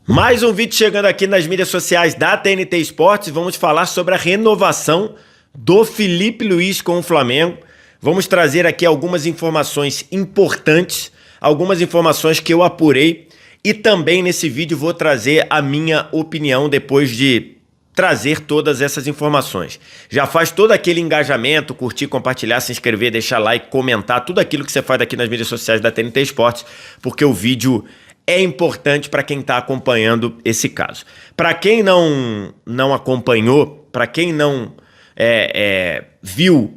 Mais um vídeo chegando aqui nas mídias sociais da TNT Esportes. Vamos falar sobre a renovação do Felipe Luiz com o Flamengo. Vamos trazer aqui algumas informações importantes, algumas informações que eu apurei, e também nesse vídeo vou trazer a minha opinião depois de trazer todas essas informações. Já faz todo aquele engajamento, curtir, compartilhar, se inscrever, deixar like, comentar, tudo aquilo que você faz aqui nas mídias sociais da TNT Esportes, porque o vídeo é importante para quem está acompanhando esse caso. Para quem não acompanhou, para quem não viu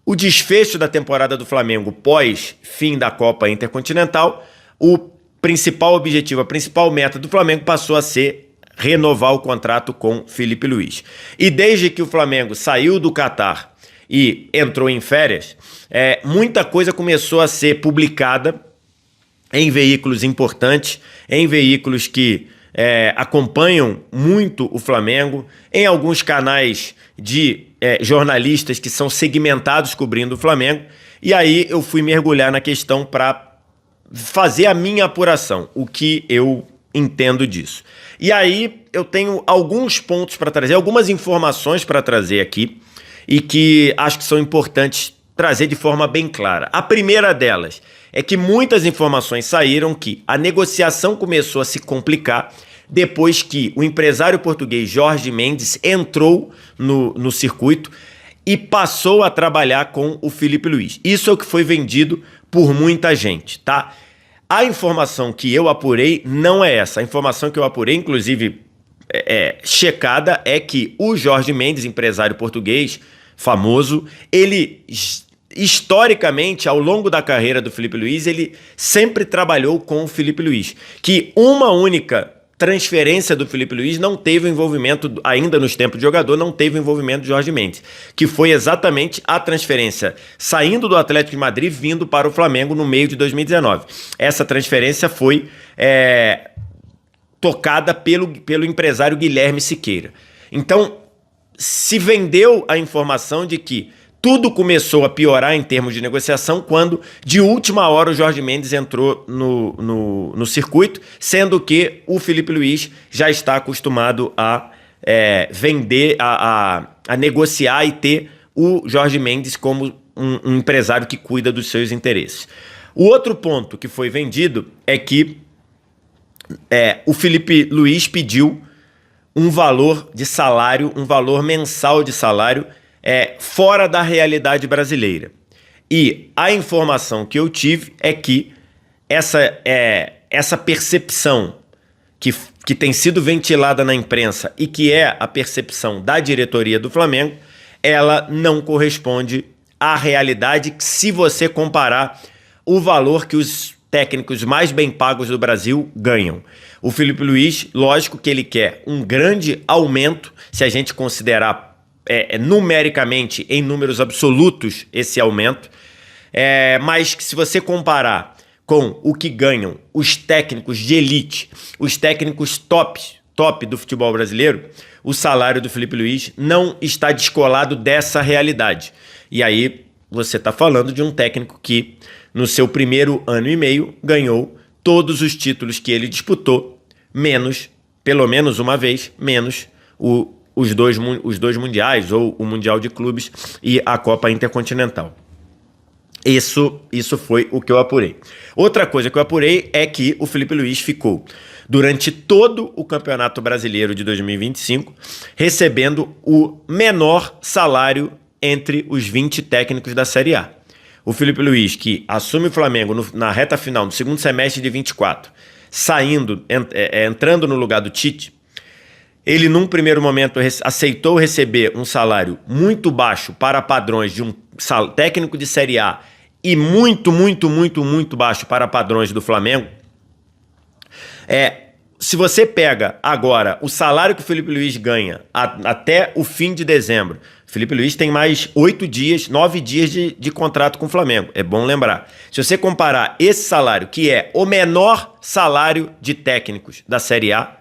o desfecho da temporada do Flamengo pós fim da Copa Intercontinental, o principal objetivo, a principal meta do Flamengo passou a ser renovar o contrato com Felipe Luiz. E desde que o Flamengo saiu do Catar e entrou em férias, muita coisa começou a ser publicada em veículos importantes, em veículos que acompanham muito o Flamengo, em alguns canais de jornalistas que são segmentados cobrindo o Flamengo, e aí eu fui mergulhar na questão para fazer a minha apuração, o que eu entendo disso. E aí eu tenho alguns pontos para trazer, algumas informações para trazer aqui, e que acho que são importantes trazer de forma bem clara. A primeira delas é que muitas informações saíram que a negociação começou a se complicar depois que o empresário português Jorge Mendes entrou no circuito e passou a trabalhar com o Felipe Luiz. Isso é o que foi vendido por muita gente, tá? A informação que eu apurei não é essa. A informação que eu apurei, inclusive checada, é que o Jorge Mendes, empresário português famoso, ele historicamente, ao longo da carreira do Felipe Luiz, ele sempre trabalhou com o Felipe Luiz, que uma única transferência do Felipe Luiz não teve envolvimento, ainda nos tempos de jogador, não teve envolvimento de Jorge Mendes, que foi exatamente a transferência saindo do Atlético de Madrid, vindo para o Flamengo no meio de 2019. Essa transferência foi tocada pelo empresário Guilherme Siqueira. Então, se vendeu a informação de que tudo começou a piorar em termos de negociação quando, de última hora, o Jorge Mendes entrou no circuito, sendo que o Felipe Luiz já está acostumado a vender, a negociar e ter o Jorge Mendes como um empresário que cuida dos seus interesses. O outro ponto que foi vendido é que o Felipe Luiz pediu um valor de salário, um valor mensal de salário fora da realidade brasileira. E a informação que eu tive é que essa percepção que tem sido ventilada na imprensa e que é a percepção da diretoria do Flamengo, ela não corresponde à realidade se você comparar o valor que os técnicos mais bem pagos do Brasil ganham. O Felipe Luiz, lógico que ele quer um grande aumento, se a gente considerar numericamente, em números absolutos, esse aumento, mas que se você comparar com o que ganham os técnicos de elite, os técnicos top do futebol brasileiro, o salário do Felipe Luiz não está descolado dessa realidade. E aí você está falando de um técnico que, no seu primeiro ano e meio, ganhou todos os títulos que ele disputou, menos, pelo menos uma vez, menos os dois mundiais, ou o Mundial de Clubes e a Copa Intercontinental. Isso foi o que eu apurei. Outra coisa que eu apurei é que o Felipe Luiz ficou, durante todo o Campeonato Brasileiro de 2025, recebendo o menor salário entre os 20 técnicos da Série A. O Felipe Luiz, que assume o Flamengo na reta final, no segundo semestre de 24, entrando no lugar do Tite, ele, num primeiro momento, aceitou receber um salário muito baixo para padrões de um técnico de Série A e muito baixo para padrões do Flamengo. Se você pega agora o salário que o Felipe Luiz ganha até o fim de dezembro, Felipe Luiz tem mais 9 dias de contrato com o Flamengo, é bom lembrar. Se você comparar esse salário, que é o menor salário de técnicos da Série A,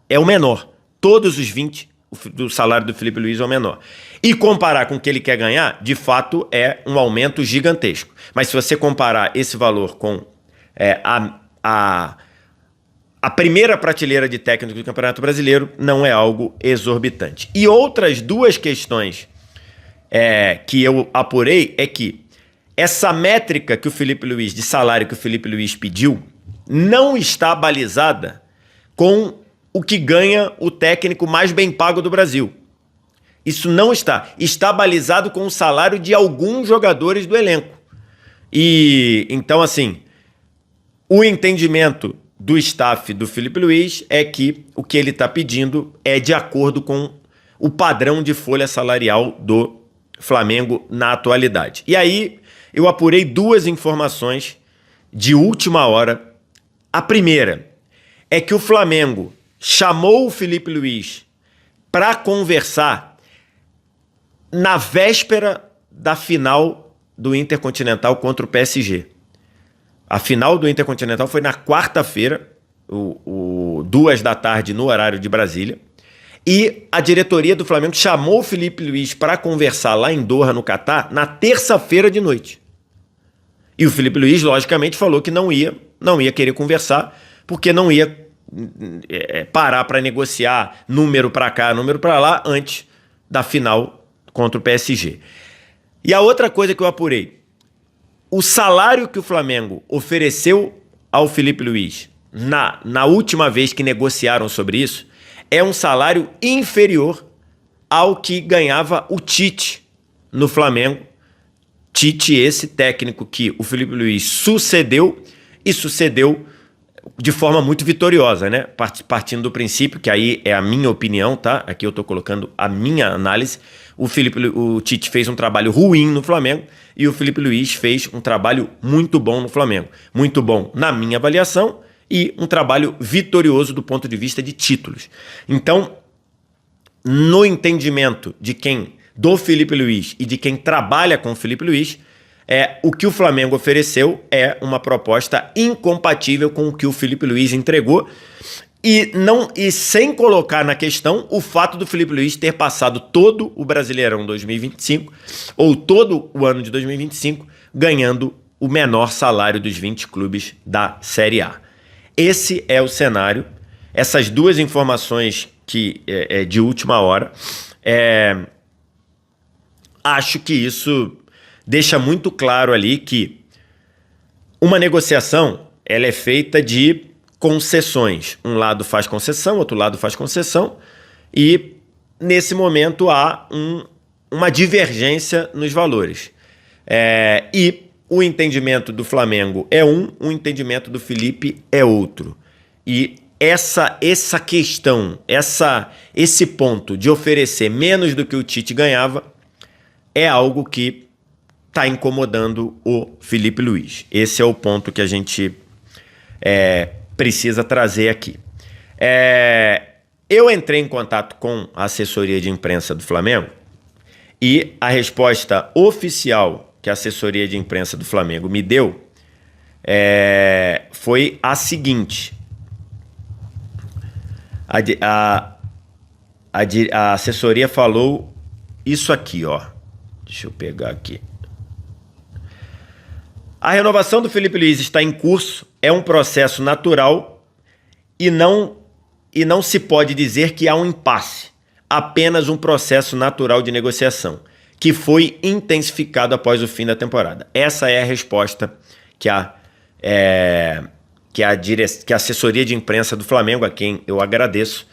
é o menor. Todos os 20 do salário do Felipe Luiz é o menor. E comparar com o que ele quer ganhar, de fato, é um aumento gigantesco. Mas se você comparar esse valor com a primeira prateleira de técnico do Campeonato Brasileiro não é algo exorbitante. E outras duas questões que eu apurei é que essa métrica que o Felipe Luiz, de salário que o Felipe Luiz pediu, não está balizada com o que ganha o técnico mais bem pago do Brasil. Isso não está. Está balizado com o salário de alguns jogadores do elenco. E então, assim, o entendimento do staff do Felipe Luiz é que o que ele está pedindo é de acordo com o padrão de folha salarial do Flamengo na atualidade. E aí eu apurei duas informações de última hora. A primeira é que o Flamengo chamou o Felipe Luiz para conversar na véspera da final do Intercontinental contra o PSG. A final do Intercontinental foi na quarta-feira, 14h, no horário de Brasília. E a diretoria do Flamengo chamou o Felipe Luiz para conversar lá em Doha, no Catar, na terça-feira de noite. E o Felipe Luiz, logicamente, falou que não ia querer conversar, porque não ia parar para negociar número para cá, número para lá, antes da final contra o PSG. E a outra coisa que eu apurei, o salário que o Flamengo ofereceu ao Felipe Luiz na última vez que negociaram sobre isso é um salário inferior ao que ganhava o Tite no Flamengo. Tite, esse técnico que o Felipe Luiz sucedeu de forma muito vitoriosa, né? Partindo do princípio, que aí é a minha opinião, tá? Aqui eu tô colocando a minha análise. O Tite fez um trabalho ruim no Flamengo e o Felipe Luiz fez um trabalho muito bom no Flamengo. Muito bom na minha avaliação e um trabalho vitorioso do ponto de vista de títulos. Então, no entendimento do Felipe Luiz e de quem trabalha com o Felipe Luiz, o que o Flamengo ofereceu é uma proposta incompatível com o que o Felipe Luiz entregou e sem colocar na questão o fato do Felipe Luiz ter passado todo o Brasileirão 2025 ou todo o ano de 2025 ganhando o menor salário dos 20 clubes da Série A. Esse é o cenário. Essas duas informações que de última hora, acho que isso deixa muito claro ali que uma negociação ela é feita de concessões. Um lado faz concessão, outro lado faz concessão e nesse momento há uma divergência nos valores. E o entendimento do Flamengo é o entendimento do Felipe é outro. E essa questão, esse ponto de oferecer menos do que o Tite ganhava é algo que está incomodando o Felipe Luiz. Esse é o ponto que a gente precisa trazer aqui. Eu entrei em contato com a assessoria de imprensa do Flamengo e a resposta oficial que a assessoria de imprensa do Flamengo me deu foi a seguinte. A assessoria falou isso aqui, ó. Deixa eu pegar aqui. A renovação do Felipe Luiz está em curso, é um processo natural e não se pode dizer que há um impasse, apenas um processo natural de negociação, que foi intensificado após o fim da temporada. Essa é a resposta que a assessoria de imprensa do Flamengo, a quem eu agradeço,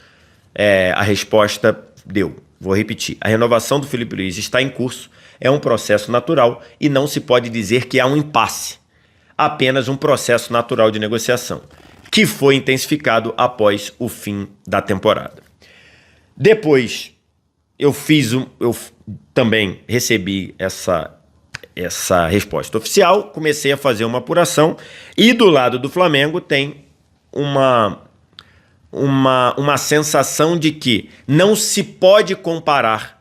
a resposta deu. Vou repetir. A renovação do Felipe Luiz está em curso, é um processo natural e não se pode dizer que há um impasse. Apenas um processo natural de negociação, que foi intensificado após o fim da temporada. Depois, eu também recebi essa resposta oficial, comecei a fazer uma apuração e do lado do Flamengo tem uma sensação de que não se pode comparar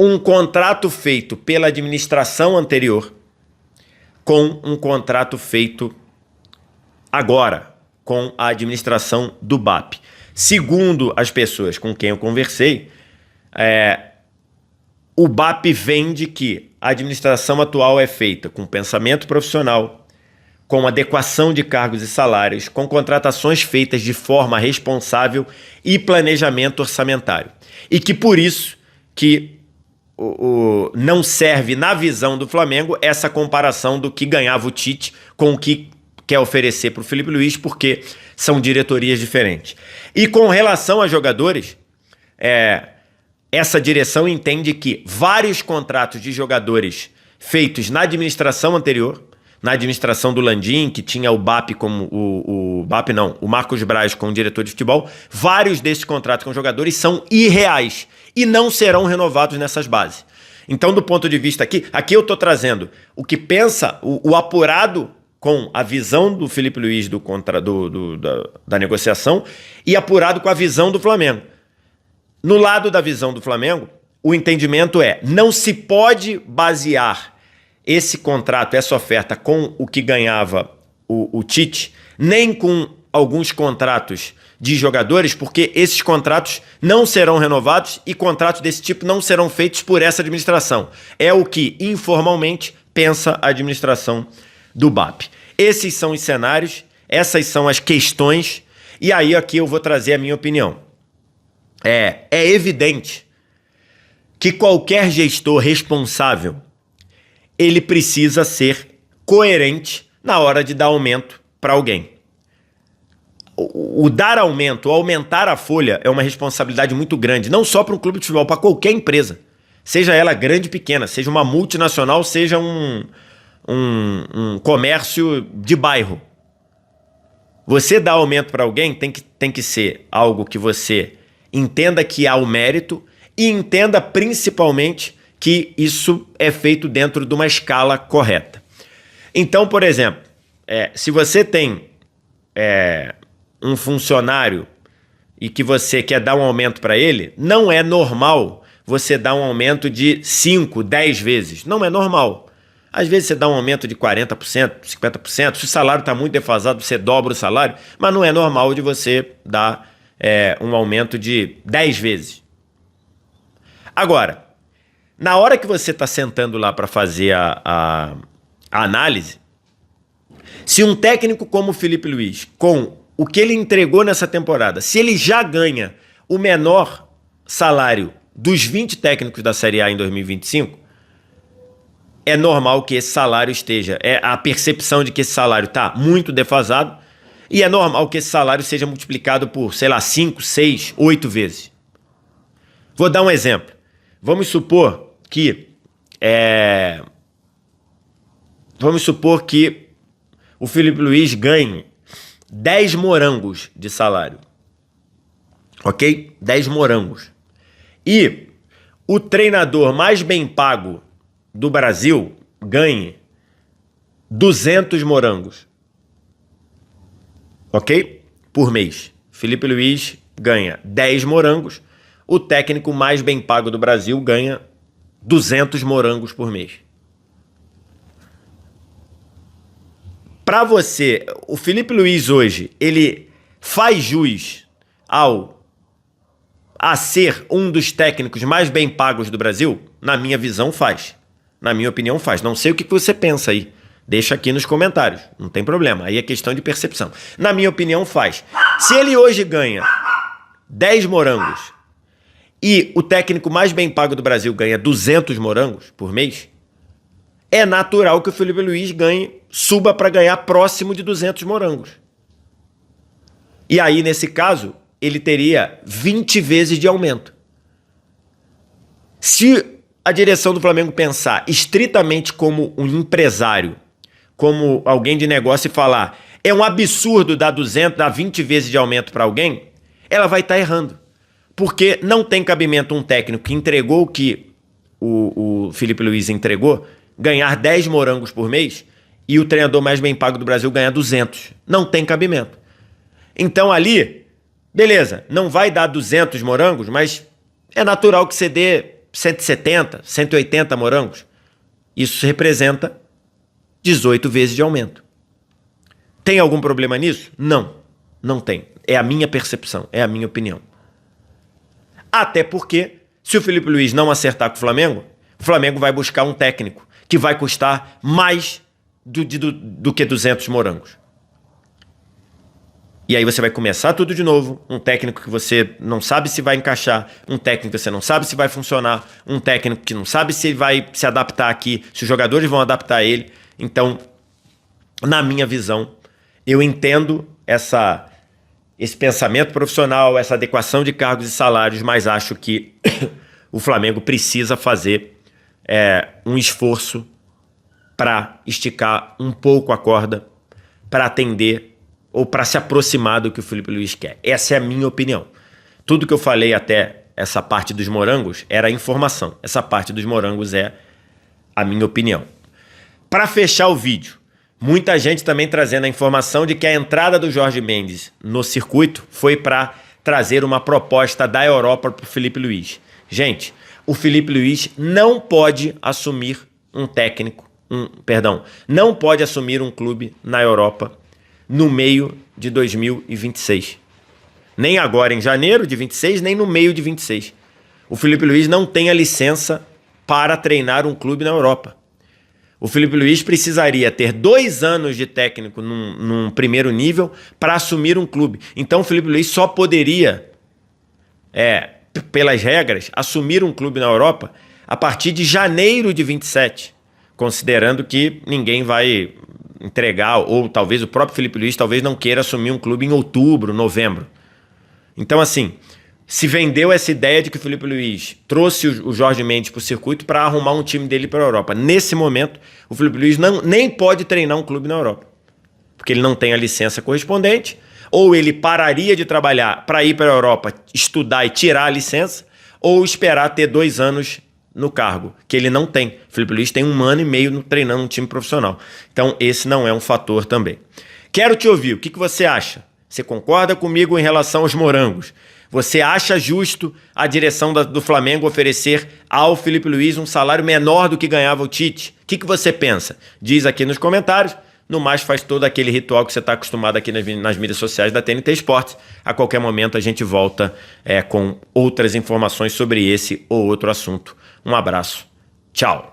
um contrato feito pela administração anterior com um contrato feito agora com a administração do BAP. Segundo as pessoas com quem eu conversei, o BAP vende que a administração atual é feita com pensamento profissional, com adequação de cargos e salários, com contratações feitas de forma responsável e planejamento orçamentário. E que por isso que não serve na visão do Flamengo essa comparação do que ganhava o Tite com o que quer oferecer para o Felipe Luiz, porque são diretorias diferentes. E com relação a jogadores, essa direção entende que vários contratos de jogadores feitos na administração anterior, na administração do Landim, que tinha o BAP como o Marcos Braz como diretor de futebol, vários desses contratos com jogadores são irreais e não serão renovados nessas bases. Então, do ponto de vista aqui eu estou trazendo o que pensa o apurado com a visão do Felipe Luiz da negociação e apurado com a visão do Flamengo. No lado da visão do Flamengo, o entendimento não se pode basear esse contrato, essa oferta com o que ganhava o Tite, nem com alguns contratos de jogadores, porque esses contratos não serão renovados e contratos desse tipo não serão feitos por essa administração. É o que informalmente pensa a administração do BAP. Esses são os cenários, essas são as questões, e aí aqui eu vou trazer a minha opinião. É evidente que qualquer gestor responsável ele precisa ser coerente na hora de dar aumento para alguém. O dar aumento, o aumentar a folha é uma responsabilidade muito grande, não só para um clube de futebol, para qualquer empresa. Seja ela grande ou pequena, seja uma multinacional, seja um comércio de bairro. Você dar aumento para alguém tem que ser algo que você entenda que há o mérito e entenda principalmente que isso é feito dentro de uma escala correta. Então, por exemplo, se você tem um funcionário e que você quer dar um aumento para ele, não é normal você dar um aumento de 5, 10 vezes. Não é normal. Às vezes você dá um aumento de 40%, 50%. Se o salário está muito defasado, você dobra o salário, mas não é normal de você dar um aumento de 10 vezes. Agora, na hora que você está sentando lá para fazer a análise, se um técnico como o Felipe Luiz, com o que ele entregou nessa temporada, se ele já ganha o menor salário dos 20 técnicos da Série A em 2025, é normal que esse salário esteja... a percepção de que esse salário está muito defasado e é normal que esse salário seja multiplicado por, 5, 6, 8 vezes. Vou dar um exemplo. Vamos supor que o Felipe Luiz ganhe 10 morangos de salário. Ok? 10 morangos. E o treinador mais bem pago do Brasil ganhe 200 morangos. Ok? Por mês. Felipe Luiz ganha 10 morangos. O técnico mais bem pago do Brasil ganha 200 morangos por mês. Para você, o Felipe Luiz hoje, ele faz jus a ser um dos técnicos mais bem pagos do Brasil? Na minha visão, faz. Na minha opinião, faz. Não sei o que você pensa aí. Deixa aqui nos comentários. Não tem problema. Aí é questão de percepção. Na minha opinião, faz. Se ele hoje ganha 10 morangos e o técnico mais bem pago do Brasil ganha 200 morangos por mês, é natural que o Felipe Luiz suba para ganhar próximo de 200 morangos. E aí, nesse caso, ele teria 20 vezes de aumento. Se a direção do Flamengo pensar estritamente como um empresário, como alguém de negócio e falar é um absurdo dar 20 vezes de aumento para alguém, ela vai estar errando. Porque não tem cabimento um técnico que entregou o que o Felipe Luiz entregou, ganhar 10 morangos por mês, e o treinador mais bem pago do Brasil ganhar 200. Não tem cabimento. Então ali, beleza, não vai dar 200 morangos, mas é natural que você dê 170, 180 morangos. Isso representa 18 vezes de aumento. Tem algum problema nisso? Não, não tem. É a minha percepção, é a minha opinião. Até porque, se o Felipe Luiz não acertar com o Flamengo vai buscar um técnico que vai custar mais do que 200 morangos. E aí você vai começar tudo de novo, um técnico que você não sabe se vai encaixar, um técnico que você não sabe se vai funcionar, um técnico que não sabe se vai se adaptar aqui, se os jogadores vão adaptar ele. Então, na minha visão, eu entendo esse pensamento profissional, essa adequação de cargos e salários, mas acho que o Flamengo precisa fazer um esforço para esticar um pouco a corda, para atender ou para se aproximar do que o Felipe Luiz quer. Essa é a minha opinião. Tudo que eu falei até essa parte dos morangos era informação. Essa parte dos morangos é a minha opinião. Para fechar o vídeo, muita gente também trazendo a informação de que a entrada do Jorge Mendes no circuito foi para trazer uma proposta da Europa para o Felipe Luiz. Gente, o Felipe Luiz não pode assumir não pode assumir um clube na Europa no meio de 2026. Nem agora em janeiro de 26, nem no meio de 26. O Felipe Luiz não tem a licença para treinar um clube na Europa. O Felipe Luiz precisaria ter 2 anos de técnico num primeiro nível para assumir um clube. Então o Felipe Luiz só poderia, pelas regras, assumir um clube na Europa a partir de janeiro de 27, considerando que ninguém vai entregar, ou talvez o próprio Felipe Luiz talvez não queira assumir um clube em outubro, novembro. Então, assim, se vendeu essa ideia de que o Felipe Luiz trouxe o Jorge Mendes para o circuito para arrumar um time dele para a Europa. Nesse momento, o Felipe Luiz nem pode treinar um clube na Europa, porque ele não tem a licença correspondente, ou ele pararia de trabalhar para ir para a Europa, estudar e tirar a licença, ou esperar ter 2 anos no cargo, que ele não tem. O Felipe Luiz tem 1 ano e meio treinando um time profissional. Então esse não é um fator também. Quero te ouvir, o que você acha? Você concorda comigo em relação aos morangos? Você acha justo a direção do Flamengo oferecer ao Felipe Luiz um salário menor do que ganhava o Tite? O que você pensa? Diz aqui nos comentários. No mais, faz todo aquele ritual que você está acostumado aqui nas mídias sociais da TNT Esportes. A qualquer momento a gente volta com outras informações sobre esse ou outro assunto. Um abraço. Tchau.